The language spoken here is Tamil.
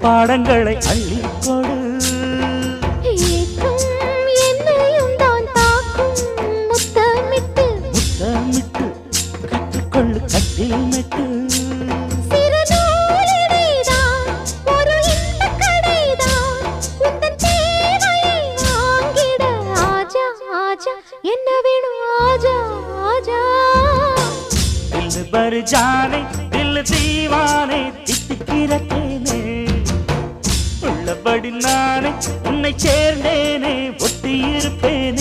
பாடங்களை அள்ளிக்கொடு. என்னையும் தான் தாக்கும் முத்தமிட்டு முத்தமிட்டு கற்றுக்கொள்ளு கட்டில் மெட்டு. என்ன வேணும் ஆஜா ஆஜா. दिल भर जाने दिल दीवाने தித்திக்கிற தேனே. உள்ளபடி நானே உன்னை சேர்ந்தேனே ஒட்டி இருப்பேன்.